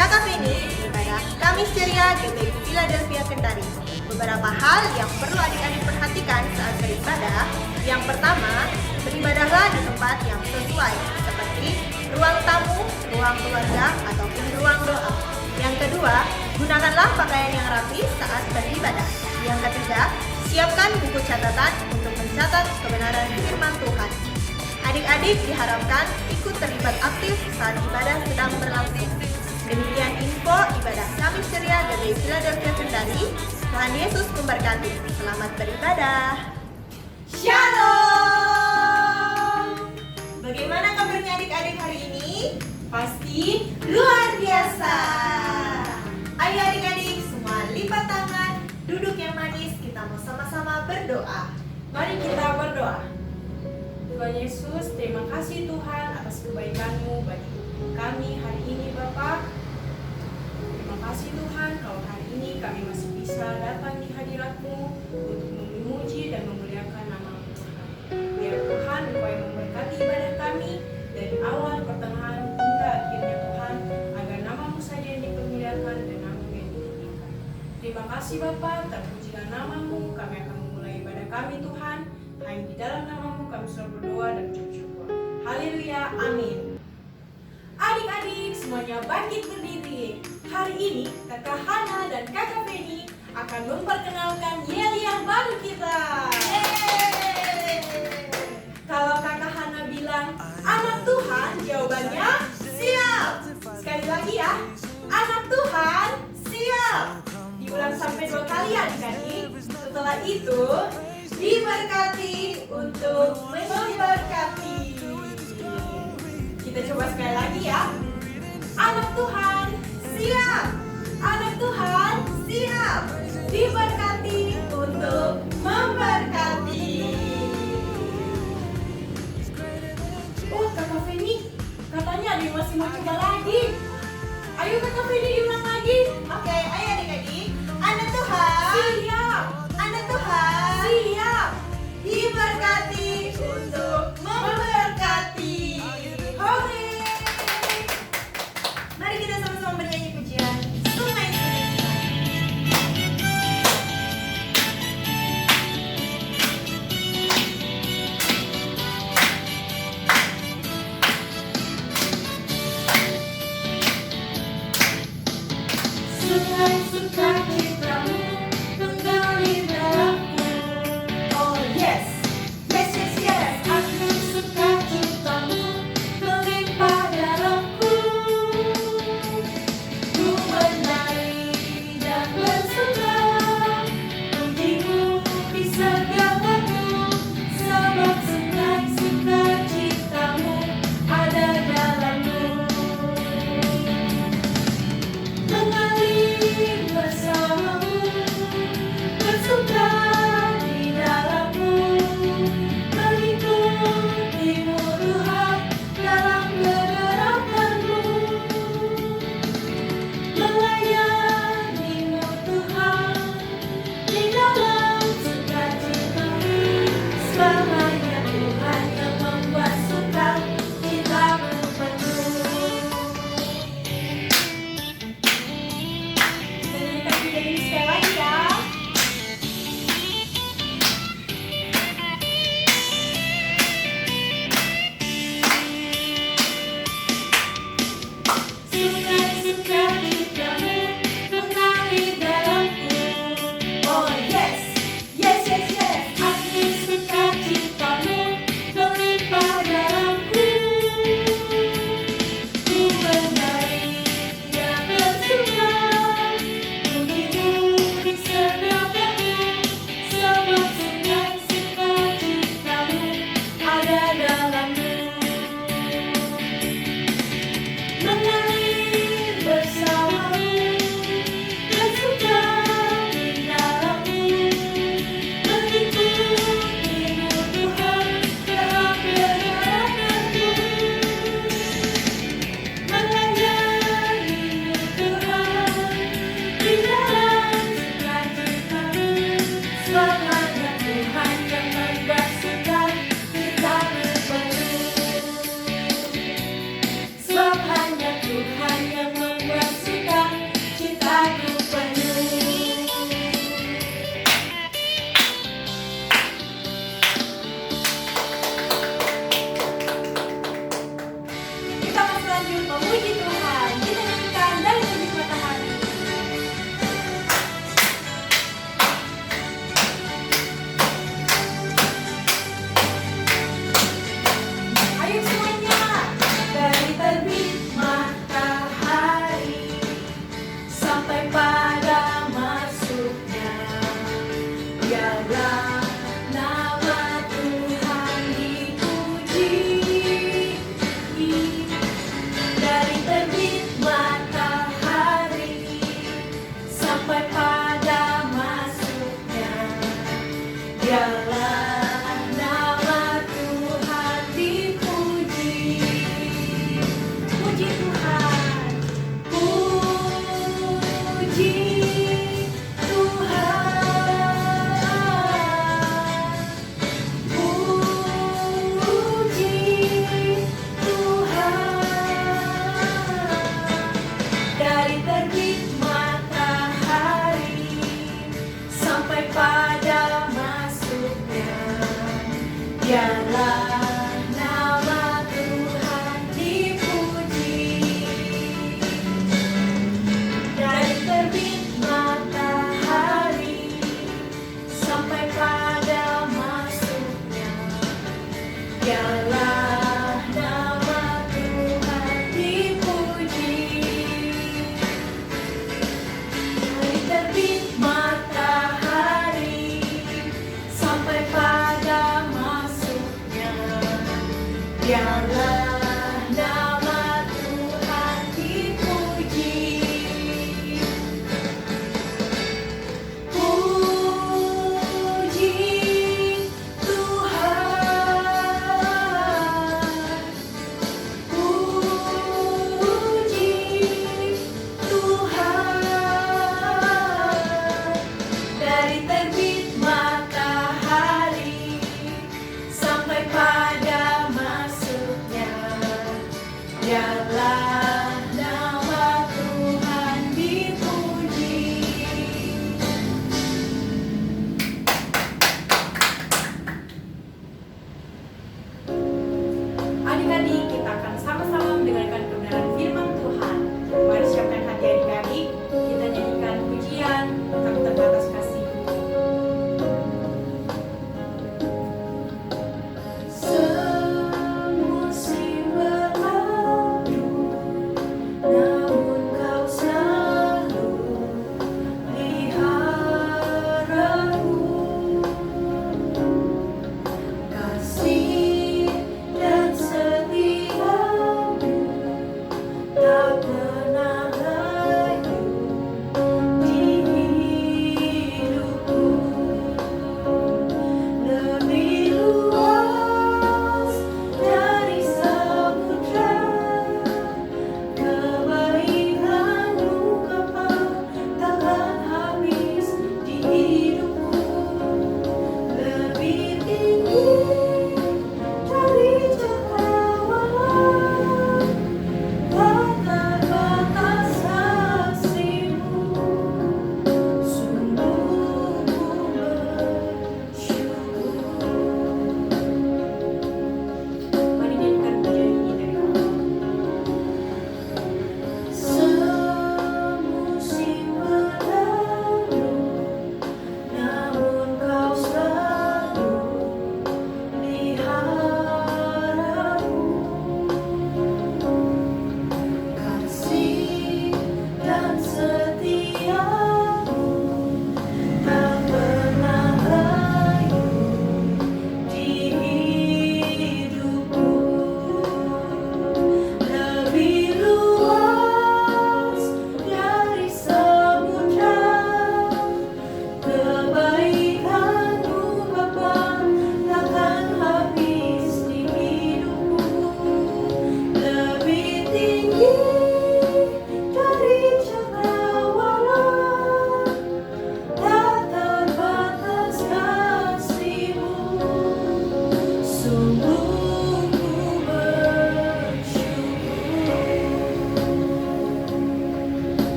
Kakak Feni beribadah Kamis Ceria GBI Philadelphia Kendari. Beberapa hal yang perlu adik-adik perhatikan saat beribadah. Yang pertama, beribadahlah di tempat yang sesuai, seperti ruang tamu, ruang keluarga, ataupun ruang doa. Yang kedua, gunakanlah pakaian yang rapi saat beribadah. Yang ketiga, siapkan buku catatan untuk mencatat kebenaran firman Tuhan. Adik-adik diharapkan ikut terlibat aktif saat ibadah sedang berlangsung. Demikian info ibadah Kamis Ceria GBI Philadelphia Kendari. Tuhan Yesus memberkati. Selamat beribadah. Shalom. Bagaimana kabarnya adik-adik hari ini? Pasti luar biasa. Ayo adik-adik semua lipat tangan, duduk yang manis, kita mau sama-sama berdoa. Mari kita berdoa. Tuhan Yesus, terima kasih Tuhan atas kebaikan-Mu bagi kami hari ini Bapa. Terima kasih Tuhan kalau hari ini kami masih bisa datang di hadirat-Mu untuk memuji dan memuliakan nama-Mu Tuhan. Biar Tuhan Engkau yang memberkati ibadah kami dari awal, pertengahan, hingga akhirnya Tuhan, agar nama-Mu saja yang dipermuliakan dan nama-Mu yang ditinggikan. Terima kasih Bapa, terpujilah nama-Mu, kami akan memulai ibadah kami Tuhan. Hanya di dalam nama-Mu kami selalu berdoa dan ucap syukur. Haleluya, amin. Adik-adik semuanya bangkit berdiri. Hari ini Kakak Hana dan Kakak Feni akan memperkenalkan yel yang baru kita. Kalau Kakak Hana bilang anak Tuhan, jawabannya siap. Sekali lagi ya, anak Tuhan siap. Diulang sampai 2 kali adik-adik. Setelah itu diberkati untuk memberkati. Kita coba sekali lagi ya. Anak Tuhan siap. Anak Tuhan siap. Diberkati untuk memberkati. Oh, Kakak Feni, katanya ada yang masih mau coba lagi. Ayo Kakak Feni diulang lagi. Oke, ayo adik-adik. Anak Tuhan Siap. Anak Tuhan Siap. diberkati untuk memberkati. Hore. Mari kita sama-sama bernyanyi pujian Sungai Sungai. Sungai sukacitamu mengalir dalamku. Oh yes, yes yes yes. Aku sukacitamu melimpah dalamku. Ku menari dan bersuka, pujimu di segalaku. Sebab sungai sukacitamu ada dalamku. Mengalir bersama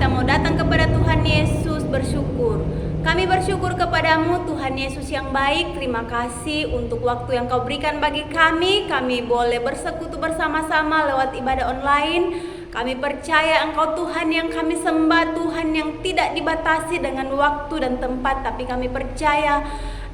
kita mau datang kepada Tuhan Yesus bersyukur. Kami bersyukur kepadamu Tuhan Yesus yang baik. Terima kasih untuk waktu yang kau berikan bagi kami. Kami boleh bersekutu bersama-sama lewat ibadah online. Kami percaya Engkau Tuhan yang kami sembah, Tuhan yang tidak dibatasi dengan waktu dan tempat. Tapi kami percaya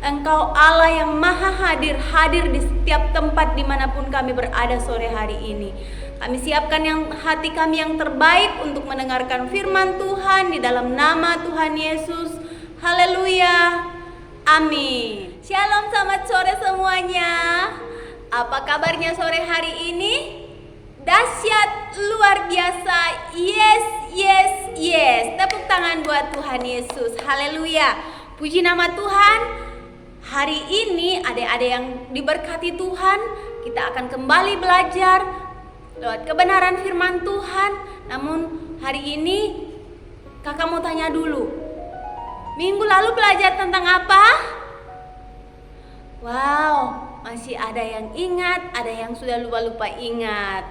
Engkau Allah yang maha hadir, hadir di setiap tempat dimanapun kami berada sore hari ini. Kami siapkan hati kami yang terbaik untuk mendengarkan firman Tuhan di dalam nama Tuhan Yesus. Haleluya, amin. Shalom, selamat sore semuanya. Apa kabarnya sore hari ini? Dahsyat, luar biasa. Yes, yes, yes. Tepuk tangan buat Tuhan Yesus. Haleluya, puji nama Tuhan. Hari ini adik-adik yang diberkati Tuhan, kita akan kembali belajar lewat kebenaran firman Tuhan. Namun hari ini kakak mau tanya dulu, minggu lalu belajar tentang apa? Wow, masih ada yang ingat, ada yang sudah lupa-lupa ingat.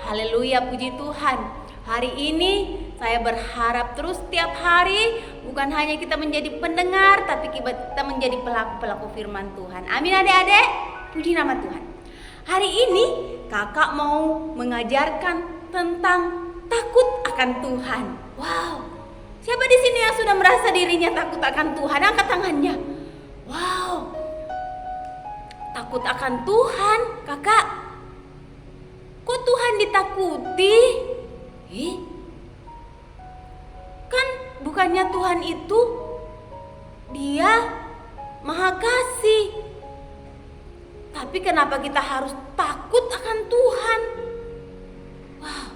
Haleluya, puji Tuhan. Hari ini saya berharap terus setiap hari bukan hanya kita menjadi pendengar, tapi kita menjadi pelaku-pelaku firman Tuhan. Amin adik-adik, puji nama Tuhan. Hari ini kakak mau mengajarkan tentang takut akan Tuhan. Wow, siapa di sini yang sudah merasa dirinya takut akan Tuhan? Angkat tangannya. Wow, takut akan Tuhan, kakak. Kok Tuhan ditakuti? Kan bukannya Tuhan itu Dia Maha Kasih. Tapi kenapa kita harus takut akan Tuhan? Wow,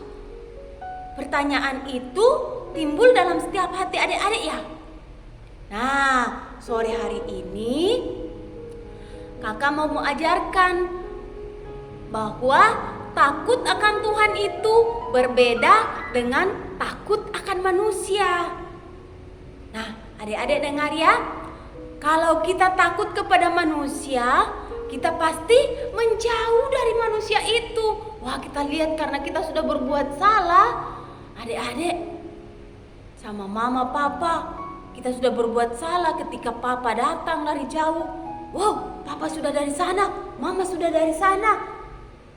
pertanyaan itu timbul dalam setiap hati adik-adik ya. Nah, sore hari ini kakak mau mengajarkan bahwa takut akan Tuhan itu berbeda dengan takut akan manusia. Nah, adik-adik dengar ya. Kalau kita takut kepada manusia, kita pasti menjauh dari manusia itu. Wah, kita lihat karena kita sudah berbuat salah. Adik-adik, sama mama papa, kita sudah berbuat salah ketika papa datang dari jauh. Wow, papa sudah dari sana, mama sudah dari sana.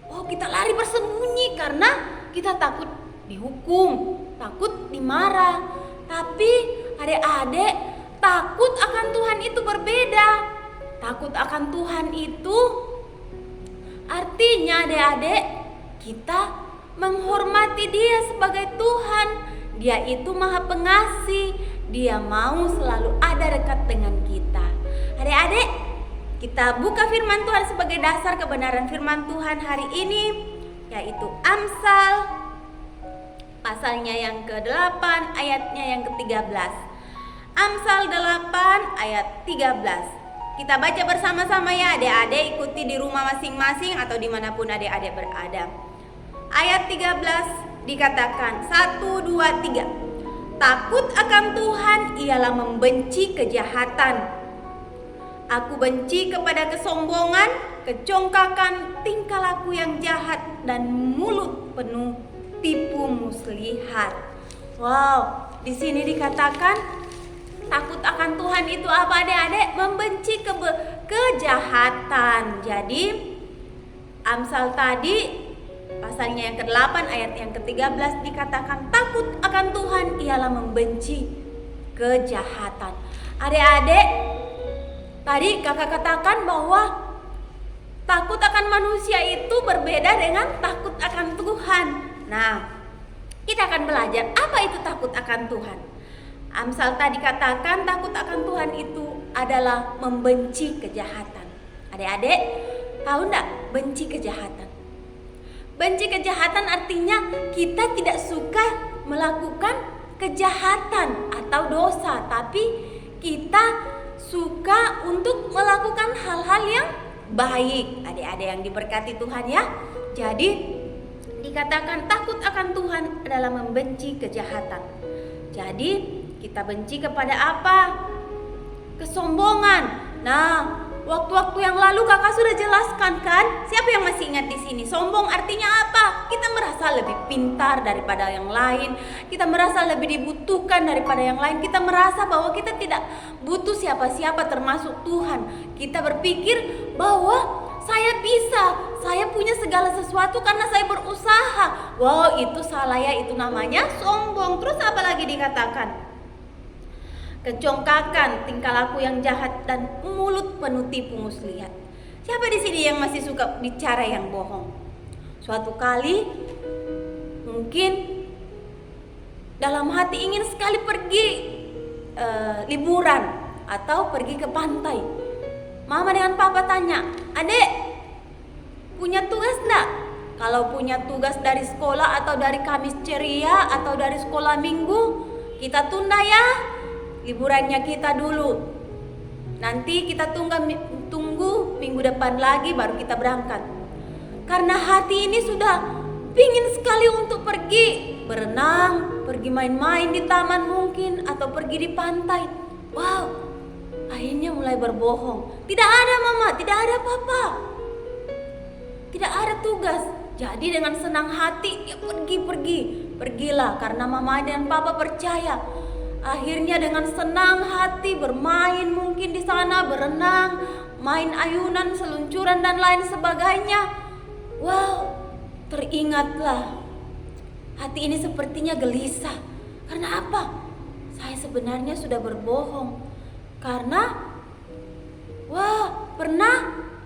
Oh, kita lari bersembunyi karena kita takut dihukum, takut dimarah. Tapi adik-adik, takut akan Tuhan itu berbeda. Takut akan Tuhan itu artinya adik-adik, kita menghormati Dia sebagai Tuhan. Dia itu Maha Pengasih. Dia mau selalu ada dekat dengan kita. Adik-adik, kita buka firman Tuhan sebagai dasar kebenaran firman Tuhan hari ini, yaitu Amsal pasalnya yang ke-8 ayatnya yang ke-13. Amsal 8 ayat 13. Kita baca bersama-sama ya adik-adik, ikuti di rumah masing-masing atau dimanapun adik-adik berada. Ayat 13 dikatakan 1, 2, 3. Takut akan Tuhan ialah membenci kejahatan. Aku benci kepada kesombongan, kecongkakan, tingkah laku yang jahat, dan mulut penuh tipu muslihat. Wow, di sini dikatakan takut akan Tuhan itu apa adik-adik? Membenci kejahatan. Jadi Amsal tadi pasalnya yang ke-8 ayat yang ke-13 dikatakan takut akan Tuhan ialah membenci kejahatan. Adik-adik, tadi kakak katakan bahwa takut akan manusia itu berbeda dengan takut akan Tuhan. Nah, kita akan belajar apa itu takut akan Tuhan. Amsal tadi katakan takut akan Tuhan itu adalah membenci kejahatan. Adik-adik, tahu enggak benci kejahatan? Benci kejahatan artinya kita tidak suka melakukan kejahatan atau dosa, tapi kita suka untuk melakukan hal-hal yang baik. Adik-adik yang diberkati Tuhan ya. Jadi dikatakan takut akan Tuhan adalah membenci kejahatan. Jadi kita benci kepada apa? Kesombongan. Nah, waktu-waktu yang lalu kakak sudah jelaskan kan? Siapa yang masih ingat di sini? Sombong artinya apa? kita merasa lebih pintar daripada yang lain, kita merasa lebih dibutuhkan daripada yang lain, kita merasa bahwa kita tidak butuh siapa-siapa termasuk Tuhan. Kita berpikir bahwa saya bisa, saya punya segala sesuatu karena saya berusaha. Wow, itu salah ya, itu namanya sombong. Terus apa lagi dikatakan? Kecongkakan, tingkah laku yang jahat, dan mulut penuh tipu muslihat. Siapa di sini yang masih suka bicara yang bohong? Suatu kali mungkin dalam hati ingin sekali pergi liburan atau pergi ke pantai. Mama dengan papa tanya, "Adek, punya tugas enggak?" Kalau punya tugas dari sekolah atau dari Kamis ceria atau dari sekolah minggu, kita tunda ya liburannya kita dulu. Nanti kita tunggu minggu depan lagi baru kita berangkat. Karena hati ini sudah pingin sekali untuk pergi berenang, pergi main-main di taman mungkin, atau pergi di pantai. Wow, akhirnya mulai berbohong. Tidak ada mama, tidak ada papa, tidak ada tugas. Jadi dengan senang hati ya pergilah karena mama dan papa percaya. Akhirnya dengan senang hati bermain mungkin di sana, berenang, main ayunan, seluncuran dan lain sebagainya. Wow, teringatlah. Hati ini sepertinya gelisah. Karena apa? Saya sebenarnya sudah berbohong. Karena pernah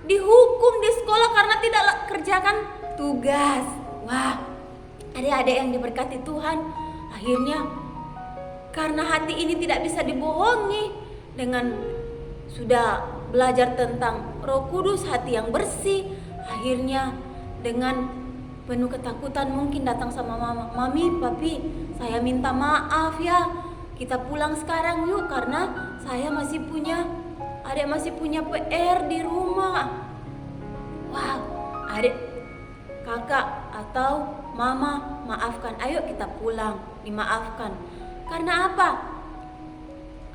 dihukum di sekolah karena tidak kerjakan tugas. Wah, adik-adik yang diberkati Tuhan, akhirnya karena hati ini tidak bisa dibohongi, dengan sudah belajar tentang Roh Kudus, hati yang bersih, akhirnya dengan penuh ketakutan mungkin datang sama mami, papi, saya minta maaf ya, kita pulang sekarang yuk karena saya masih punya, adik masih punya PR di rumah. Wah, adik, kakak atau mama maafkan, ayo kita pulang, dimaafkan. Karena apa?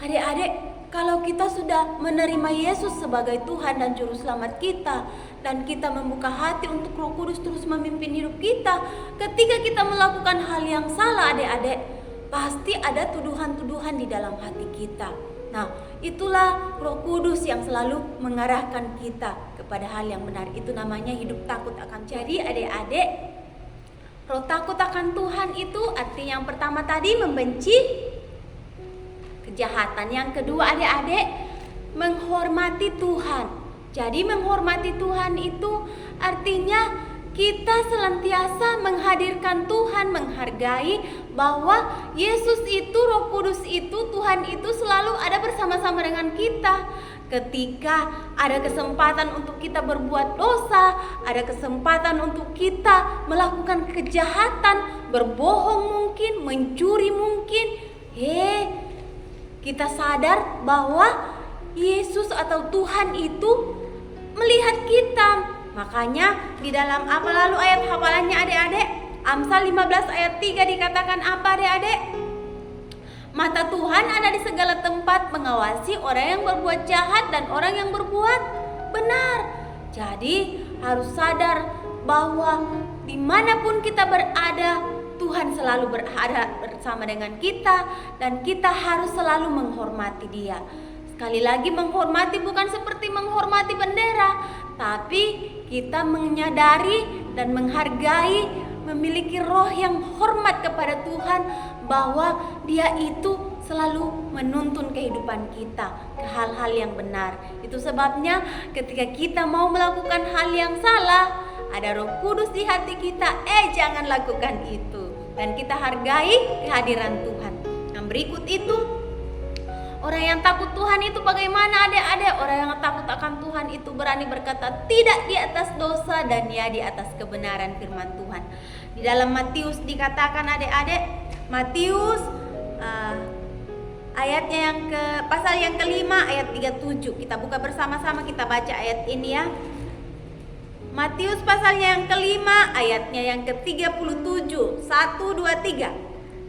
Adik-adik, kalau kita sudah menerima Yesus sebagai Tuhan dan Juru Selamat kita, dan kita membuka hati untuk Roh Kudus terus memimpin hidup kita, ketika kita melakukan hal yang salah adik-adik, pasti ada tuduhan-tuduhan di dalam hati kita. Nah, itulah Roh Kudus yang selalu mengarahkan kita kepada hal yang benar. Itu namanya hidup takut akan. Jadi adik-adik, roh takut akan Tuhan itu artinya yang pertama tadi membenci kejahatan. Yang kedua adik-adik, menghormati Tuhan. Jadi menghormati Tuhan itu artinya kita senantiasa menghadirkan Tuhan, menghargai bahwa Yesus itu, Roh Kudus itu, Tuhan itu selalu ada bersama-sama dengan kita. Ketika ada kesempatan untuk kita berbuat dosa, ada kesempatan untuk kita melakukan kejahatan, berbohong mungkin, mencuri mungkin, kita sadar bahwa Yesus atau Tuhan itu melihat kita. Makanya di dalam apa lalu ayat hafalannya adik-adik? Amsal 15 ayat 3 dikatakan apa adik-adik? Mata Tuhan ada di segala tempat mengawasi orang yang berbuat jahat dan orang yang berbuat benar. Jadi harus sadar bahwa dimanapun kita berada, Tuhan selalu berada bersama dengan kita dan kita harus selalu menghormati Dia. Sekali lagi, menghormati bukan seperti menghormati bendera, tapi kita menyadari dan menghargai, memiliki roh yang hormat kepada Tuhan, bahwa Dia itu selalu menuntun kehidupan kita ke hal-hal yang benar. Itu sebabnya ketika kita mau melakukan hal yang salah, ada Roh Kudus di hati kita, jangan lakukan itu. Dan kita hargai kehadiran Tuhan. Yang berikut itu, orang yang takut Tuhan itu bagaimana adik-adik? Orang yang takut akan Tuhan itu berani berkata tidak di atas dosa dan ya di atas kebenaran firman Tuhan. Di dalam Matius dikatakan adik-adik, Matius ayatnya yang pasal yang kelima ayat 37. Kita buka bersama-sama, kita baca ayat ini ya. Matius pasalnya yang kelima ayatnya yang ke-37. 1, 2, 3.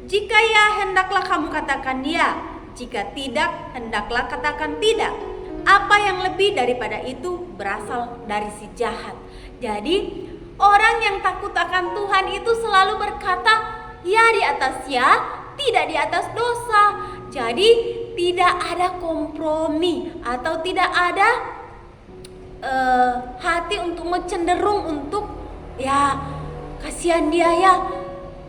Jika ya, hendaklah kamu katakan ya. Jika tidak, hendaklah katakan tidak. Apa yang lebih daripada itu berasal dari si jahat. Jadi Orang yang takut akan Tuhan itu selalu berkata, ya di atas ya, tidak di atas dosa. Jadi tidak ada kompromi atau tidak ada hati untuk cenderung untuk ya kasihan dia ya.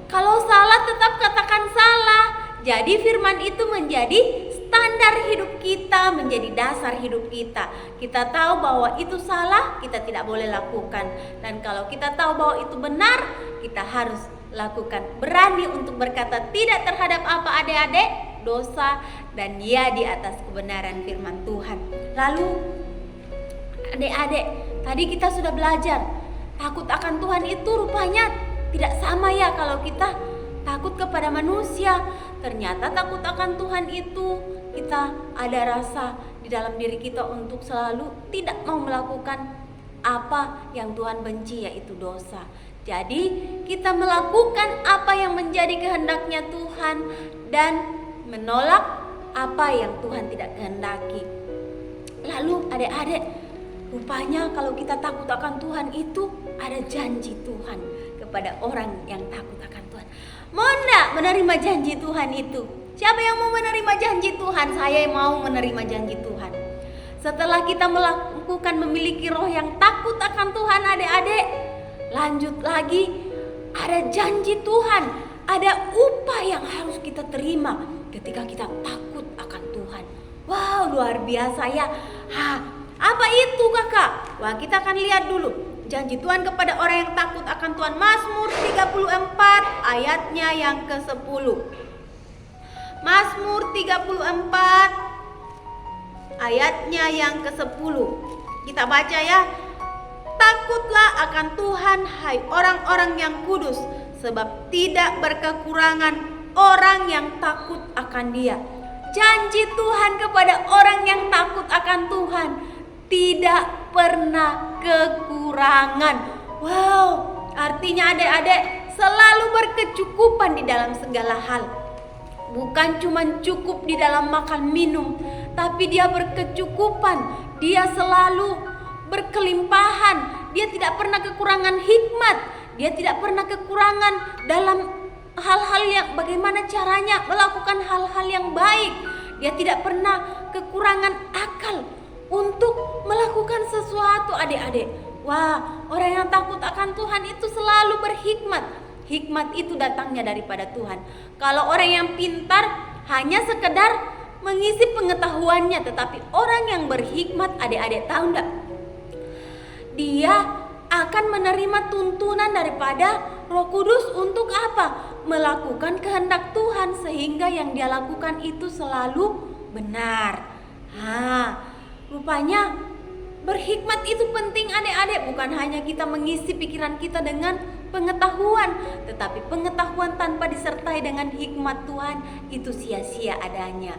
Kalau salah tetap katakan salah. Jadi firman itu menjadi standar hidup kita, menjadi dasar hidup kita. Kita tahu bahwa itu salah, kita tidak boleh lakukan. Dan kalau kita tahu bahwa itu benar, kita harus lakukan. Berani untuk berkata tidak terhadap apa adik-adik, dosa, dan ya di atas kebenaran firman Tuhan. Lalu adik-adik, tadi kita sudah belajar takut akan Tuhan itu rupanya tidak sama ya kalau kita takut kepada manusia. Ternyata takut akan Tuhan itu kita ada rasa di dalam diri kita untuk selalu tidak mau melakukan apa yang Tuhan benci, yaitu dosa. Jadi kita melakukan apa yang menjadi kehendaknya Tuhan dan menolak apa yang Tuhan tidak kehendaki. Lalu adik-adik, rupanya kalau kita takut akan Tuhan itu ada janji Tuhan kepada orang yang takut akan Tuhan. Mau enggak menerima janji Tuhan itu? Siapa yang mau menerima janji Tuhan? Saya mau menerima janji Tuhan. Setelah kita melakukan memiliki roh yang takut akan Tuhan, adik-adik, lanjut lagi, ada janji Tuhan, ada upah yang harus kita terima ketika kita takut akan Tuhan. Wow, luar biasa ya. Apa itu kakak? Wah, kita akan lihat dulu janji Tuhan kepada orang yang takut akan Tuhan. Mazmur 34 ayatnya yang ke-10. Mazmur 34 ayatnya yang ke-10. Kita baca ya. Takutlah akan Tuhan, hai orang-orang yang kudus, sebab tidak berkekurangan orang yang takut akan Dia. Janji Tuhan kepada orang yang takut akan Tuhan, tidak pernah kekurangan. Wow, artinya adik-adik selalu berkecukupan di dalam segala hal. Bukan cuma cukup di dalam makan minum, tapi dia berkecukupan. Dia selalu berkelimpahan. Dia tidak pernah kekurangan hikmat. Dia tidak pernah kekurangan dalam hal-hal yang bagaimana caranya melakukan hal-hal yang baik. Dia tidak pernah kekurangan akal untuk melakukan sesuatu, adik-adik. Wah, orang yang takut akan Tuhan itu selalu berhikmat. Hikmat itu datangnya daripada Tuhan. Kalau orang yang pintar hanya sekedar mengisi pengetahuannya, tetapi orang yang berhikmat, adik-adik tahu enggak? Dia akan menerima tuntunan daripada Roh Kudus untuk apa? Melakukan kehendak Tuhan, sehingga yang dia lakukan itu selalu benar. Rupanya berhikmat itu penting adik-adik. Bukan hanya kita mengisi pikiran kita dengan pengetahuan, tetapi pengetahuan tanpa disertai dengan hikmat Tuhan itu sia-sia adanya.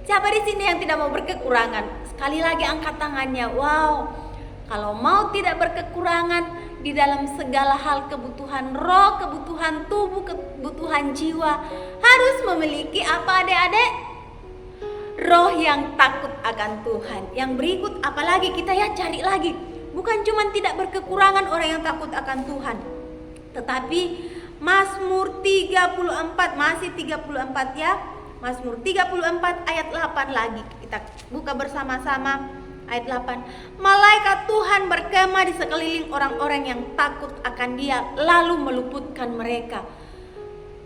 Siapa di sini yang tidak mau berkekurangan? Sekali lagi angkat tangannya. Wow, kalau mau tidak berkekurangan di dalam segala hal, kebutuhan roh, kebutuhan tubuh, kebutuhan jiwa, harus memiliki apa adik-adik? Roh yang takut akan Tuhan. Yang berikut apalagi kita ya cari lagi. Bukan cuma tidak berkekurangan orang yang takut akan Tuhan, tetapi Mazmur 34, masih 34 ya. Mazmur 34 ayat 8 lagi. Kita buka bersama-sama ayat 8. Malaikat Tuhan berkemah di sekeliling orang-orang yang takut akan Dia, lalu meluputkan mereka.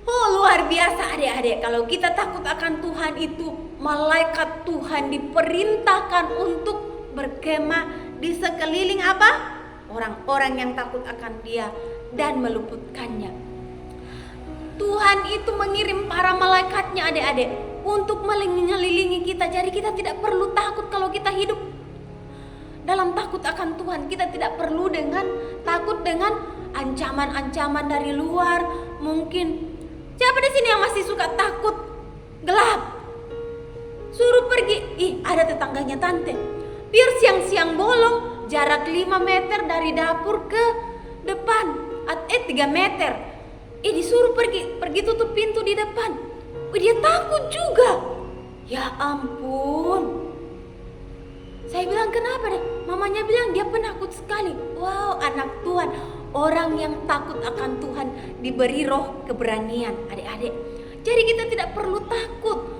Oh, luar biasa adik-adik. Kalau kita takut akan Tuhan itu, malaikat Tuhan diperintahkan untuk berkemah di sekeliling apa? Orang-orang yang takut akan Dia dan meluputkannya. Tuhan itu mengirim para malaikatnya adik-adik untuk mengelilingi kita. Jadi kita tidak perlu takut kalau kita hidup dalam takut akan Tuhan. Kita tidak perlu takut dengan ancaman-ancaman dari luar. Mungkin siapa di sini yang masih suka takut gelap? Suruh pergi. Ada tetangganya tante. Biar siang-siang bolong, jarak 5 meter dari dapur ke depan. 3 meter. Disuruh pergi tutup pintu di depan. Dia takut juga. Ya ampun. Saya bilang kenapa deh? Mamanya bilang dia penakut sekali. Wow, anak Tuhan. Orang yang takut akan Tuhan diberi roh keberanian, adik-adik. Jadi kita tidak perlu takut.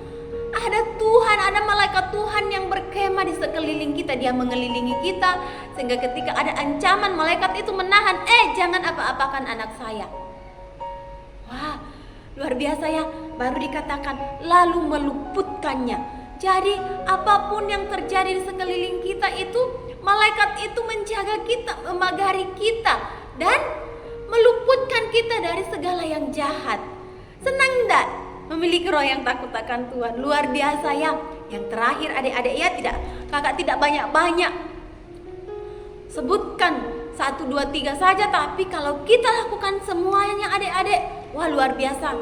Ada Tuhan, ada malaikat Tuhan yang berkemah di sekeliling kita. Dia mengelilingi kita, sehingga ketika ada ancaman, malaikat itu menahan. Jangan apa-apakan anak saya. Wah, luar biasa ya. Baru dikatakan lalu meluputkannya. Jadi apapun yang terjadi di sekeliling kita itu, malaikat itu menjaga kita, memagari kita, dan meluputkan kita dari segala yang jahat. Senang enggak memiliki roh yang takut akan Tuhan? Luar biasa ya. Yang terakhir adik-adik ya, kakak tidak banyak-banyak sebutkan 1, 2, 3 saja, tapi kalau kita lakukan semuanya adik-adik, wah luar biasa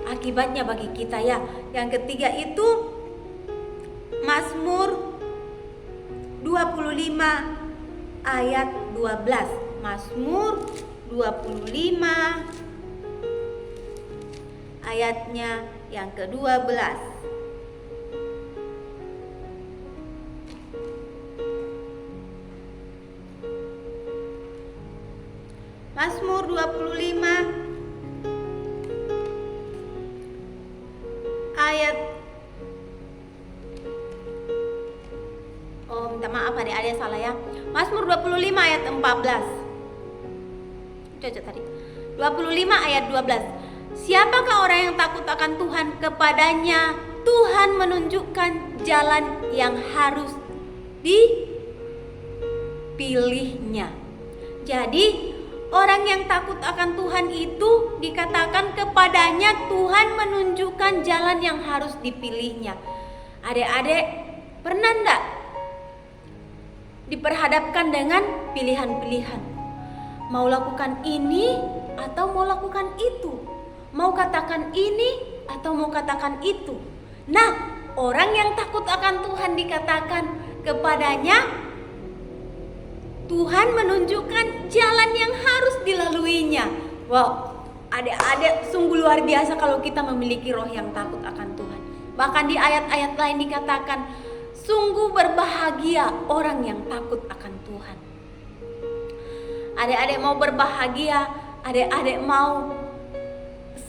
akibatnya bagi kita ya. Yang ketiga itu Mazmur 25 ayat 12. Mazmur 25 ayatnya yang ke-12. Mazmur 25 ayat minta maaf adik-adik salah ya. Mazmur 25 ayat 14. Cocok tadi. 25 ayat 12. Siapakah orang yang takut akan Tuhan? Kepadanya Tuhan menunjukkan jalan yang harus dipilihnya. Jadi orang yang takut akan Tuhan itu dikatakan kepadanya Tuhan menunjukkan jalan yang harus dipilihnya. Adik-adik pernah enggak diperhadapkan dengan pilihan-pilihan? Mau lakukan ini atau mau lakukan itu? Mau katakan ini atau mau katakan itu? Nah, orang yang takut akan Tuhan dikatakan kepadanya Tuhan menunjukkan jalan yang harus dilaluinya. Wow, adik-adik sungguh luar biasa kalau kita memiliki roh yang takut akan Tuhan. Bahkan di ayat-ayat lain dikatakan, sungguh berbahagia orang yang takut akan Tuhan. Adik-adik mau berbahagia, adik-adik mau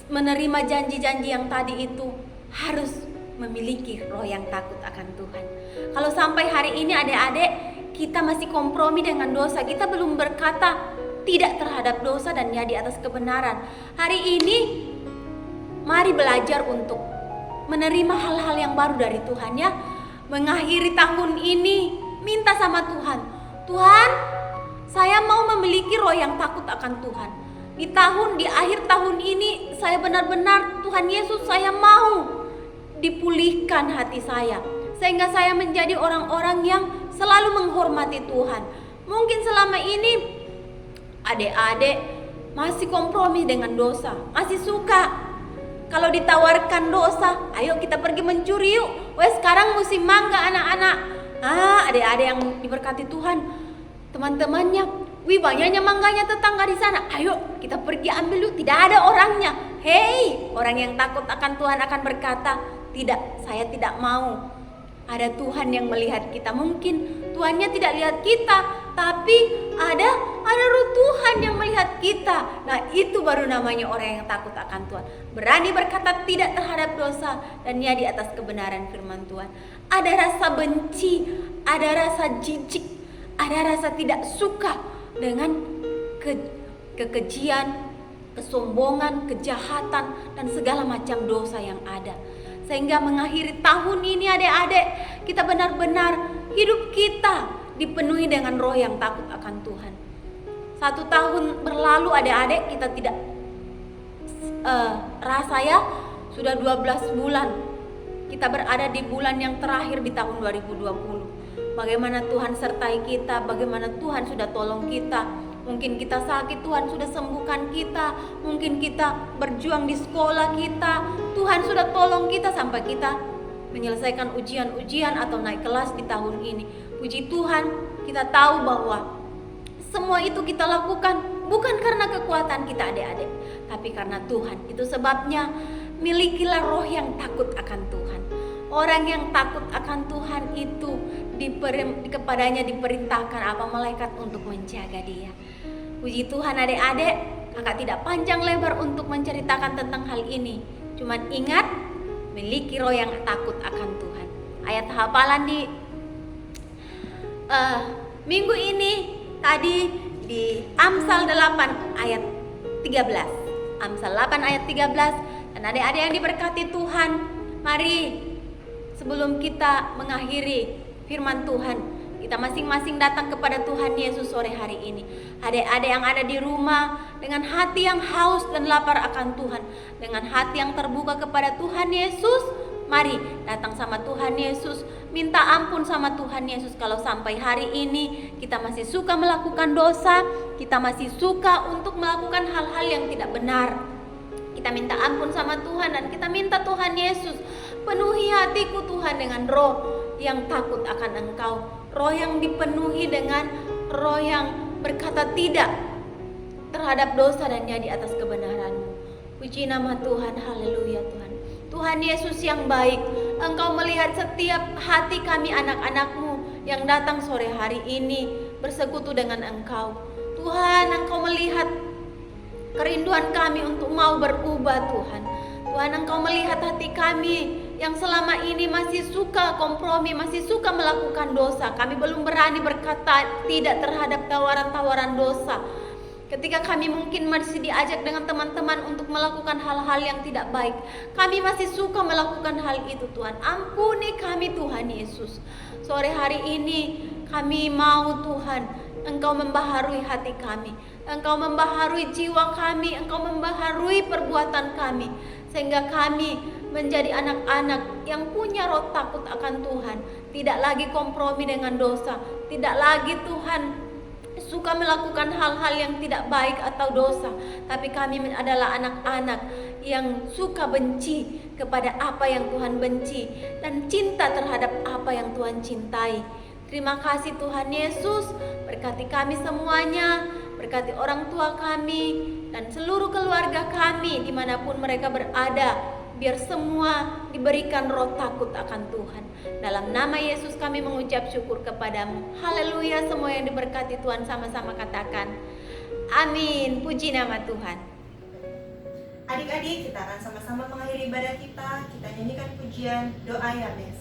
menerima janji-janji yang tadi itu, harus memiliki roh yang takut akan Tuhan. Kalau sampai hari ini adik-adik kita masih kompromi dengan dosa, kita belum berkata tidak terhadap dosa dan ya di atas kebenaran. Hari ini mari belajar untuk menerima hal-hal yang baru dari Tuhan ya. Mengakhiri tahun ini minta sama Tuhan, Tuhan, saya mau memiliki roh yang takut akan Tuhan. Di akhir tahun ini saya benar-benar, Tuhan Yesus, saya mau dipulihkan hati saya, sehingga saya menjadi orang-orang yang selalu menghormati Tuhan. Mungkin selama ini adik-adik masih kompromi dengan dosa, masih suka kalau ditawarkan dosa, ayo kita pergi mencuri yuk. Wes sekarang musim mangga anak-anak. Adik-adik yang diberkati Tuhan, teman-temannya, wih banyaknya mangganya tetangga di sana. Ayo kita pergi ambil yuk, tidak ada orangnya. Hei, orang yang takut akan Tuhan akan berkata, tidak, saya tidak mau. Ada Tuhan yang melihat kita. Mungkin Tuhannya tidak lihat kita, tapi ada roh Tuhan yang melihat kita. Nah, itu baru namanya orang yang takut akan Tuhan. Berani berkata tidak terhadap dosa dan ya di atas kebenaran firman Tuhan. Ada rasa benci, ada rasa jijik, ada rasa tidak suka dengan kekejian, kesombongan, kejahatan dan segala macam dosa yang ada. Sehingga mengakhiri tahun ini adik-adik, kita benar-benar hidup kita dipenuhi dengan roh yang takut akan Tuhan. 1 tahun berlalu adik-adik, kita tidak rasa ya, sudah 12 bulan kita berada di bulan yang terakhir di tahun 2020. Bagaimana Tuhan sertai kita, bagaimana Tuhan sudah tolong kita. Mungkin kita sakit, Tuhan sudah sembuhkan kita. Mungkin kita berjuang di sekolah kita, Tuhan sudah tolong kita sampai kita menyelesaikan ujian-ujian atau naik kelas di tahun ini. Puji Tuhan, kita tahu bahwa semua itu kita lakukan bukan karena kekuatan kita adik-adik, tapi karena Tuhan. Itu sebabnya milikilah roh yang takut akan Tuhan. Orang yang takut akan Tuhan itu kepadanya diperintahkan apa? Malaikat untuk menjaga dia. Puji Tuhan adik-adik, kakak tidak panjang lebar untuk menceritakan tentang hal ini. Cuman ingat, miliki roh yang takut akan Tuhan. Ayat hafalan di minggu ini tadi di Amsal 8 ayat 13. Amsal 8 ayat 13. Dan adik-adik yang diberkati Tuhan, mari sebelum kita mengakhiri firman Tuhan, kita masing-masing datang kepada Tuhan Yesus sore hari ini. Adik-adik yang ada di rumah dengan hati yang haus dan lapar akan Tuhan, dengan hati yang terbuka kepada Tuhan Yesus, mari datang sama Tuhan Yesus, minta ampun sama Tuhan Yesus. Kalau sampai hari ini kita masih suka melakukan dosa, kita masih suka untuk melakukan hal-hal yang tidak benar, kita minta ampun sama Tuhan dan kita minta Tuhan Yesus, penuhi hatiku Tuhan dengan roh yang takut akan Engkau, roh yang dipenuhi dengan roh yang berkata tidak terhadap dosa dan di atas kebenaran-Mu. Puji nama Tuhan, haleluya Tuhan. Tuhan Yesus yang baik, Engkau melihat setiap hati kami anak-anak-Mu yang datang sore hari ini bersekutu dengan Engkau. Tuhan, Engkau melihat kerinduan kami untuk mau berubah Tuhan. Tuhan, Engkau melihat hati kami yang selama ini masih suka kompromi, masih suka melakukan dosa. Kami belum berani berkata tidak terhadap tawaran-tawaran dosa. Ketika kami mungkin masih diajak dengan teman-teman untuk melakukan hal-hal yang tidak baik, kami masih suka melakukan hal itu Tuhan. Ampuni kami Tuhan Yesus. Sore hari ini kami mau Tuhan, Engkau membaharui hati kami, Engkau membaharui jiwa kami, Engkau membaharui perbuatan kami, sehingga kami menjadi anak-anak yang punya roh takut akan Tuhan. Tidak lagi kompromi dengan dosa, tidak lagi Tuhan suka melakukan hal-hal yang tidak baik atau dosa, tapi kami adalah anak-anak yang suka benci kepada apa yang Tuhan benci dan cinta terhadap apa yang Tuhan cintai. Terima kasih Tuhan Yesus, berkati kami semuanya, berkati orang tua kami dan seluruh keluarga kami dimanapun mereka berada. Biar semua diberikan roh takut akan Tuhan. Dalam nama Yesus kami mengucap syukur kepadamu. Haleluya, semua yang diberkati Tuhan sama-sama katakan amin. Puji nama Tuhan. Adik-adik, kita akan sama-sama mengakhiri ibadah kita. Kita nyanyikan pujian doa Yabes.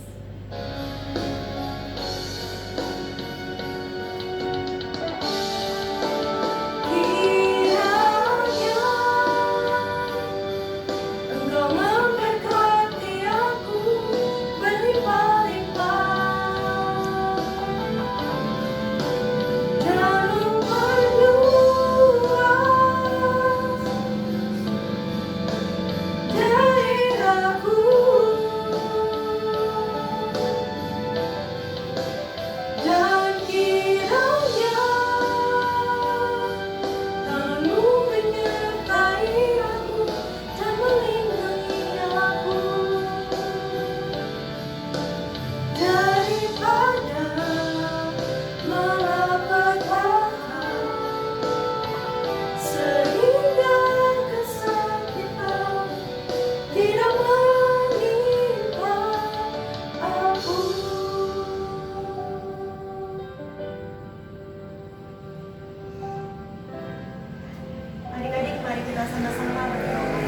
Adik-adik, mari kita sama-sama berdoa.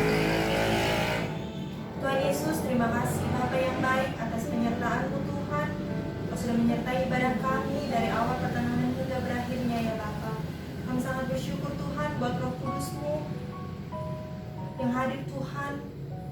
Tuhan Yesus, terima kasih Bapa yang baik atas penyertaan-Mu Tuhan. Kau sudah menyertai ibadah kami dari awal pertengahan hingga berakhirnya ya Bapa. Kami sangat bersyukur Tuhan buat Roh Kudus-Mu yang hadir Tuhan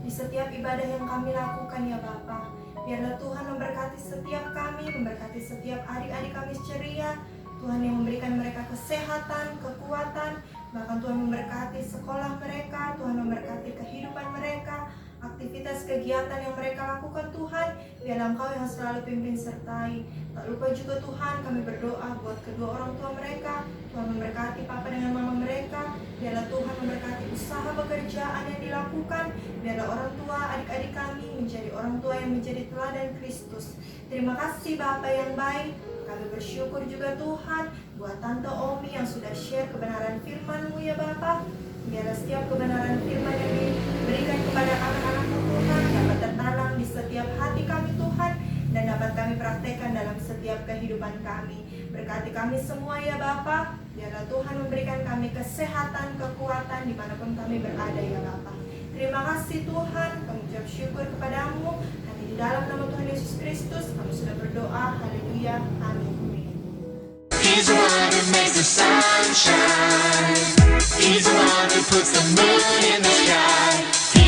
di setiap ibadah yang kami lakukan ya Bapa. Biarlah Tuhan memberkati setiap kami, memberkati setiap adik-adik kami ceria. Tuhan yang memberikan mereka kesehatan, kekuatan, bahkan Tuhan memberkati sekolah mereka, Tuhan memberkati kehidupan mereka, aktivitas kegiatan yang mereka lakukan Tuhan. Biarlah Engkau yang selalu pimpin sertai. Tak lupa juga Tuhan, kami berdoa buat kedua orang tua mereka. Tuhan memberkati Papa dengan Mama mereka. Biarlah Tuhan memberkati usaha pekerjaan yang dilakukan. Biarlah orang tua adik-adik kami menjadi orang tua yang menjadi teladan Kristus. Terima kasih Bapa yang baik. Kami bersyukur juga Tuhan buat Tante Omi yang sudah share kebenaran firman-Mu ya Bapa. Biarlah setiap kebenaran firman yang diberikan kepada anak-anak-Mu Tuhan dapat tertanam di setiap hati kami Tuhan, dan dapat kami praktekkan dalam setiap kehidupan kami. Berkati kami semua ya Bapa. Biarlah Tuhan memberikan kami kesehatan, kekuatan dimanapun kami berada ya Bapa. Terima kasih Tuhan, kami ucap syukur kepadamu. Hanya di dalam nama Tuhan Yesus Kristus kami sudah berdoa. Haleluya. Amin. He's the one who makes the sun shine. He's the one who puts the moon in the sky.